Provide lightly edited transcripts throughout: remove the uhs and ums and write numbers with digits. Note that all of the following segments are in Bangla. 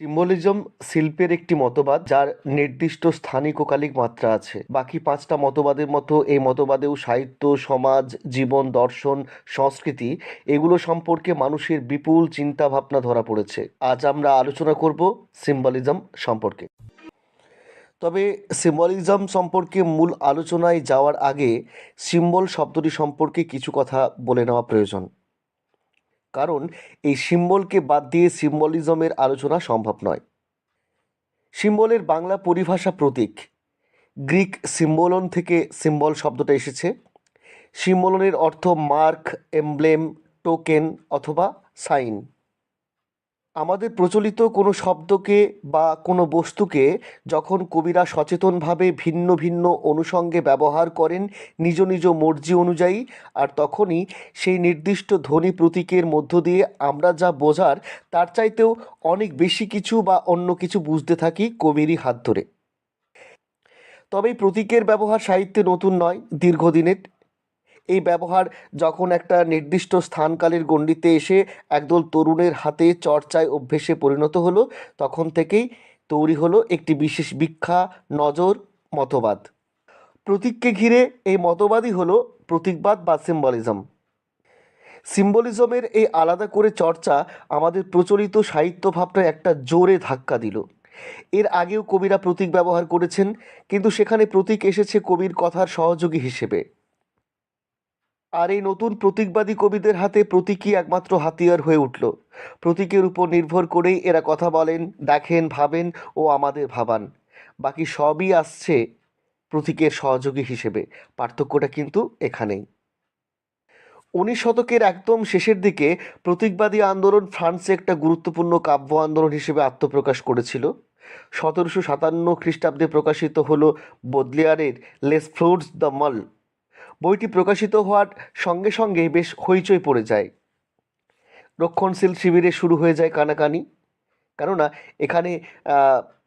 সিম্বলিজম শিল্পের একটি মতবাদ যার নির্দিষ্ট স্থানিক ও কালিক মাত্রা আছে। বাকি পাঁচটা মতবাদের মতো এই মতবাদেও সাহিত্য, সমাজ, জীবন, দর্শন, সংস্কৃতি এগুলো সম্পর্কে মানুষের বিপুল চিন্তাভাবনা ধরা পড়েছে। আজ আমরা আলোচনা করব সিম্বলিজম সম্পর্কে। তবে সিম্বলিজম সম্পর্কে মূল আলোচনায় যাওয়ার আগে সিম্বল শব্দটি সম্পর্কে কিছু কথা বলে নেওয়া প্রয়োজন। কারণ এই সিম্বলকে বাদ দিয়ে সিম্বলিজমের আলোচনা সম্ভব নয়। সিম্বলের বাংলা পরিভাষা প্রতীক। গ্রিক সিম্বলন থেকে সিম্বল শব্দটা এসেছে। সিম্বলনের অর্থ মার্ক, এমব্লেম, টোকেন অথবা সাইন। আমাদের প্রচলিত কোনো শব্দকে বা কোনো বস্তুকে যখন কবিরা সচেতনভাবে ভিন্ন ভিন্ন অনুষঙ্গে ব্যবহার করেন নিজ নিজ মর্জি অনুযায়ী, আর তখনই সেই নির্দিষ্ট ধ্বনি প্রতীকের মধ্য দিয়ে আমরা যা বোঝার তার চাইতেও অনেক বেশি কিছু বা অন্য কিছু বুঝতে থাকি কবিরই হাত ধরে। তবে এই প্রতীকের ব্যবহার সাহিত্যে নতুন নয়, দীর্ঘদিনের। এই ব্যবহার যখন একটা নির্দিষ্ট স্থানকালের গণ্ডিতে এসে একদল তরুণের হাতে চর্চায় অভ্যেসে পরিণত হলো, তখন থেকেই তৈরি হলো একটি বিশেষ ব্যাখ্যা, নজর, মতবাদ। প্রতীককে ঘিরে এই মতবাদই হলো প্রতীকবাদ বা সিম্বলিজম। সিম্বলিজমের এই আলাদা করে চর্চা আমাদের প্রচলিত সাহিত্য ভাবনায় একটা জোরে ধাক্কা দিল। এর আগেও কবিরা প্রতীক ব্যবহার করেছেন, কিন্তু সেখানে প্রতীক এসেছে কবির কথার সহযোগী হিসেবে। আর এই নতুন প্রতীকবাদী কবিদের হাতে প্রতীকই একমাত্র হাতিয়ার হয়ে উঠল। প্রতীকের উপর নির্ভর করেই এরা কথা বলেন, দেখেন, ভাবেন ও আমাদের ভাবান। বাকি সবই আসছে প্রতীকের সহযোগী হিসেবে। পার্থক্যটা কিন্তু এখানেই। 19 শতকের একদম শেষের দিকে প্রতীকবাদী আন্দোলন ফ্রান্সে একটা গুরুত্বপূর্ণ কাব্য আন্দোলন হিসেবে আত্মপ্রকাশ করেছিল। 1757 খ্রিস্টাব্দে প্রকাশিত হলো বোদলেয়ারের লেস ফ্লোটস দ্য মল। বইটি প্রকাশিত হওয়ার সঙ্গে সঙ্গে বেশ হইচই পড়ে যায়। রক্ষণশীল শিবিরে শুরু হয়ে যায় কানাকানি। কেননা এখানে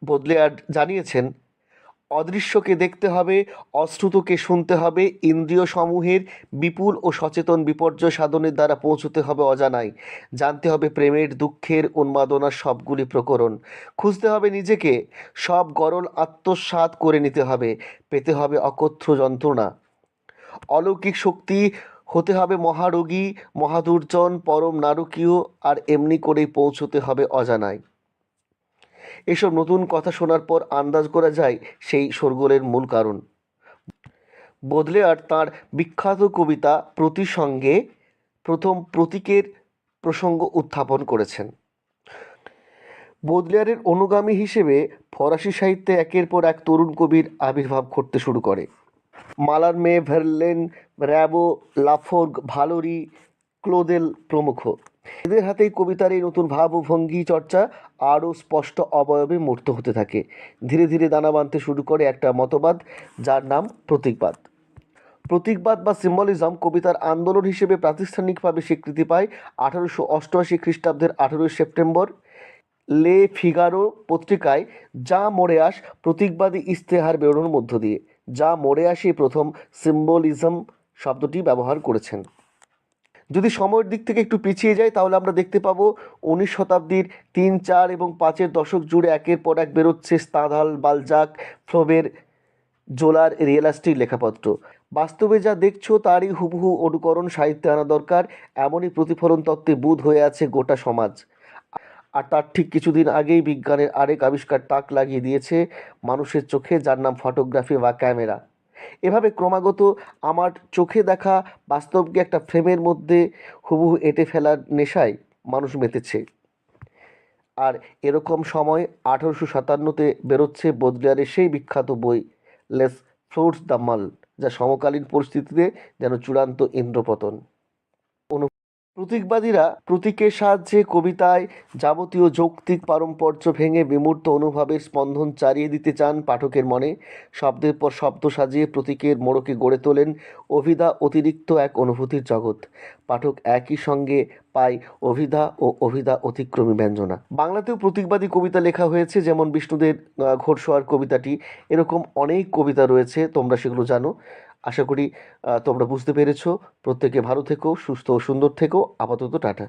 বোদলেয়ার জানিয়েছেন, অদৃশ্যকে দেখতে হবে, অশ্রুতকে শুনতে হবে, ইন্দ্রিয় সমূহের বিপুল ও সচেতন বিপর্যয় সাধনের দ্বারা পৌঁছতে হবে অজানায়, জানতে হবে প্রেমের, দুঃখের, উন্মাদনার সবগুলি প্রকরণ, খুঁজতে হবে নিজেকে, সব গরল আত্মসাৎ করে নিতে হবে, পেতে হবে অকথ্য যন্ত্রণা, অলৌকিক শক্তি হতে হবে মহারোগী, মহাদুর্জন, পরম নারকীয়, আর এমনি করেই পৌঁছতে হবে অজানায়। এসব নতুন কথা শোনার পর আন্দাজ করা যায় সেই শোরগোলের মূল কারণ। বোদলেয়ার তাঁর বিখ্যাত কবিতা প্রতিসঙ্গে প্রথম প্রতীকের প্রসঙ্গ উত্থাপন করেছেন। বোদলেয়ারের অনুগামী হিসেবে ফরাসি সাহিত্যে একের পর এক তরুণ কবির আবির্ভাব ঘটতে শুরু করে। মালারমে, ভেরলেন, র্যাবো, লাফোর্গ, ভালোরি, ক্লোদেল প্রমুখ। এদের হাতেই কবিতার এই নতুন ভাব ও ভঙ্গি চর্চা আরও স্পষ্ট অবয়বে মূর্ত হতে থাকে। ধীরে ধীরে দানা বাঁধতে শুরু করে একটা মতবাদ, যার নাম প্রতীকবাদ। প্রতীকবাদ বা সিম্বলিজম কবিতার আন্দোলন হিসেবে প্রাতিষ্ঠানিকভাবে স্বীকৃতি পায় 1888 খ্রিস্টাব্দের 18 সেপ্টেম্বর লে ফিগারো পত্রিকায় যা মোরেয়াস প্রতীকবাদী ইশতেহার বেরোনোর মধ্য দিয়ে। যা মোরেয়াসই প্রথম সিম্বলিজম শব্দটি ব্যবহার করেছেন। যদি সময়ের দিক থেকে একটু পিছিয়ে যাই তাহলে আমরা দেখতে পাবো 19 শতাব্দীর 3, 4 এবং 5-এর দশক জুড়ে একের পর এক বেরোচ্ছে স্তাঁধাল, বালজাক, ফ্লোবের, জোলার রিয়েলিস্টিক লেখাপত্র। বাস্তবে যা দেখছো তারই হুবহু অনুকরণ সাহিত্যে আনা দরকার, এমনই প্রতিফলন তত্ত্বে বুঁদ হয়ে আছে গোটা সমাজ। আর তার ঠিক কিছুদিন আগেই বিজ্ঞানের আরেক আবিষ্কার তাক লাগিয়ে দিয়েছে মানুষের চোখে, যার নাম ফটোগ্রাফি বা ক্যামেরা। এভাবে ক্রমাগত আমার চোখে দেখা বাস্তবকে একটা ফ্রেমের মধ্যে হুবহু এঁটে ফেলার নেশায় মানুষ মেতেছে। আর এরকম সময় 1857-তে বেরোচ্ছে বোদলেয়ারের সেই বিখ্যাত বই লেস ফ্লোটস দ্য মল, যা সমকালীন পরিস্থিতিতে যেন চূড়ান্ত ইন্দ্রপতন। প্রতীকবাদীরা প্রতীকের সাহায্যে কবিতায় যাবতীয় যৌক্তিক পারম্পর্য ভেঙে বিমূর্ত অনুভবের স্পন্দন চালিয়ে দিতে চান পাঠকের মনে। শব্দের পর শব্দ সাজিয়ে প্রতীকের মোড়কে গড়ে তোলেন অভিধা অতিরিক্ত এক অনুভূতির জগৎ। পাঠক একই সঙ্গে পায় অভিধা ও অভিধা অতিক্রমী ব্যঞ্জনা। বাংলাতেও প্রতীকবাদী কবিতা লেখা হয়েছে, যেমন বিষ্ণুদের ঘোড়সওয়ার কবিতাটি। এরকম অনেক কবিতা রয়েছে, তোমরা সেগুলো জানো। আশা করি তোমরা বুঝতে পেরেছো। প্রত্যেকে ভালো থেকো, সুস্থ ও সুন্দর থেকো। আপাতত টাটা।